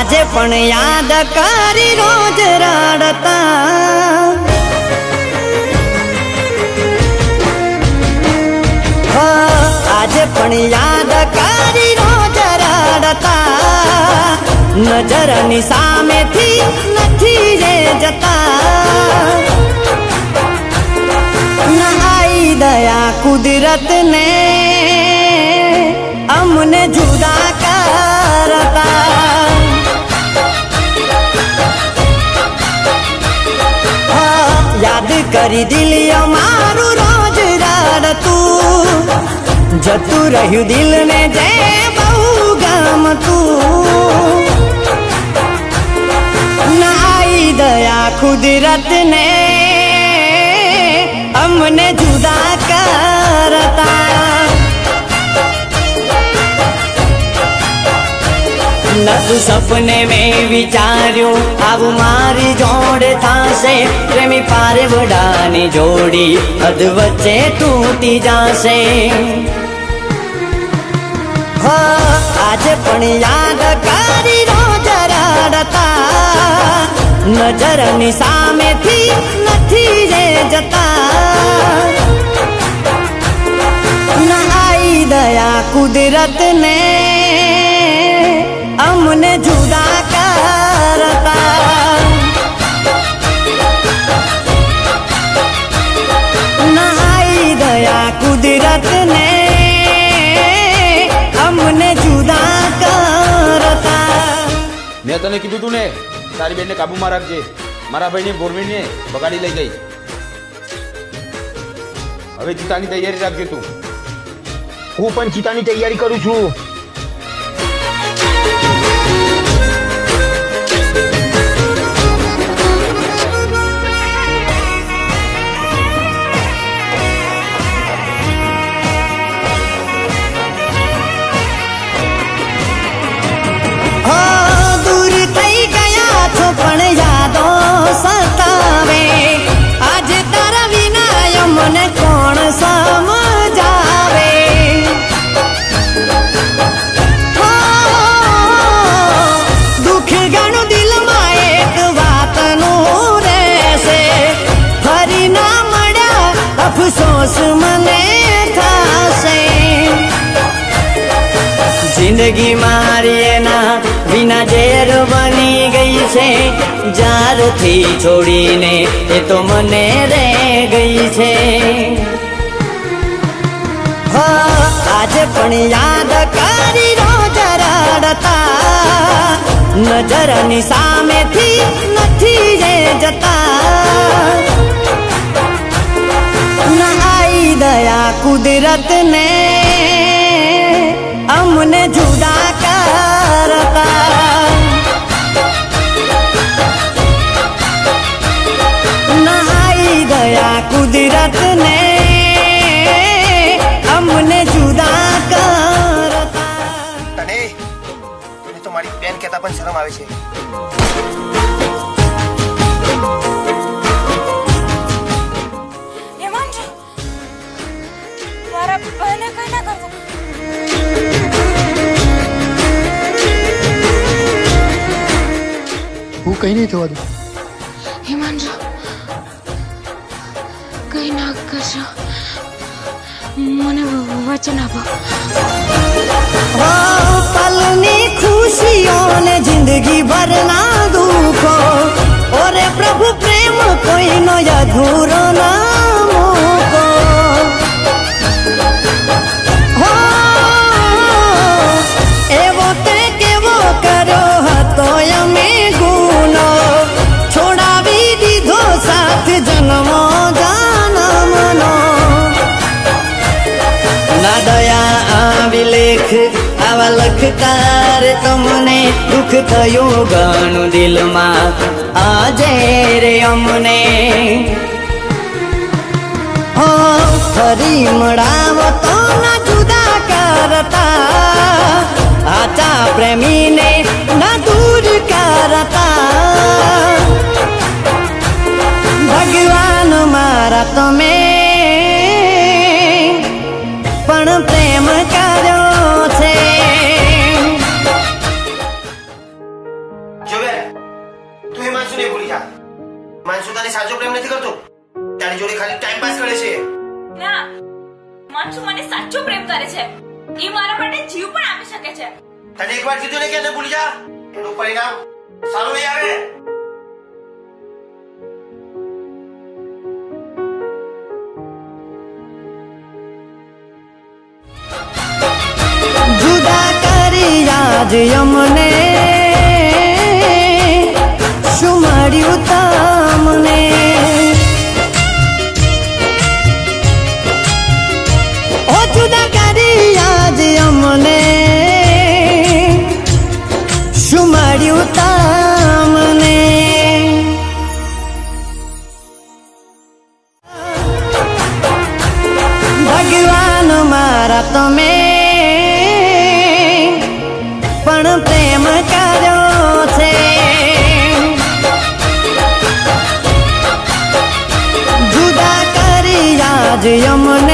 આજે પણ યાદ કરી રોજ રડતા, આજે પણ યાદ કરી રોજ રડતા, નજરની સામેથી નથી રે જતા, ના આઈ દયા કુદરત ને અમને જુદા કરતા, યાદ કરી દિલ મારું રોજ રડતું, જતું રહ્યું દિલ ને જે બહુ ગમતું, ના આઈ દયા કુદરત ને અમને જુદા કરતા, નતું સપને મેં વિચાર્યું આવું મારી જોડે થાશે, પ્રેમી પારે વડાની જોડી અધ વચ્ચે તૂટી જાશે, આજે પણ યાદ કરી રોજ રડતા, નજરની સામેથી નથી રે જતા, ના આઈ દયા કુદરત ને અમને જુદા કરતા, ના આઈ દયા કુદરત ને અમને જુદા કરતા. મેં તને કીધું તું ને તારી બેનને કાબુમાં રાખજે, મારા ભાઈને બોરવીને બગાડી લઈ ગઈ. હવે ચિતાની તૈયારી રાખજે તું. હું પણ ચિતાની તૈયારી કરું છું. પણ યાદો સતાવે, આજે તારા વિના મને કોણ સમજાવે, દુઃખ ઘણું દિલમાં એક વાતનું રહેશે, ફરી ના મળ્યા અફસોસ મને થશે, જિંદગી મારી એના વિના ઝેર બની ગઈ છે, જારથી છોડીને એ તો મને રે ગઈ છે, આજે પણ યાદ કરી રોજ રડતા, નજરની સામેથી નથી રે જતા, ના આઈ દયા કુદરત ને અમને જુદા કરતા, ના આઈ દયા કુદરત ને અમને જુદા કરતા. તને તો મારી બેન કહેતા પણ શરમ આવે છે. મારા બહેને કઈ ના કરવું. હું કઈ નહીં થવા દઉં. હિમાંશુ કઈ ના કરશો, મને વચન આપો. પલની ખુશીઓને જિંદગી ભરના દુઃખો, ઓરે પ્રભુ પ્રેમ કોઈનો અધૂરો ના મૂકો, એવો તે કેવો કર્યો હતો અમે ગુનો, છોડાવી દીધો સાથ જન્મો જન્મનો, ના દયા આવી લેખ આવા લખકાર તમને દુઃખ થયું ઘણું દિલમાં આજે રે અમને, ફરી મળાવો તો ના જુદા કરતા, આચા પ્રેમીને ના દૂર કરતા, ભગવાન મારા તમે પણ પ્રેમ કર્યો છે. એ મારા માટે જીવ પણ આપી શકે છે. તને એકવાર કીધું ને કે એને ભૂલી જા, એનું પરિણામ સારું નહીં આવે. જુદા કરી આજ અમને શું મળ્યું તમને ઓ જુદા કરી આજ અમને શું મળ્યું તમને ભગવાન મારા તમે પણ પ્રેમ કર્યો છે જુદા કરી આજ અમને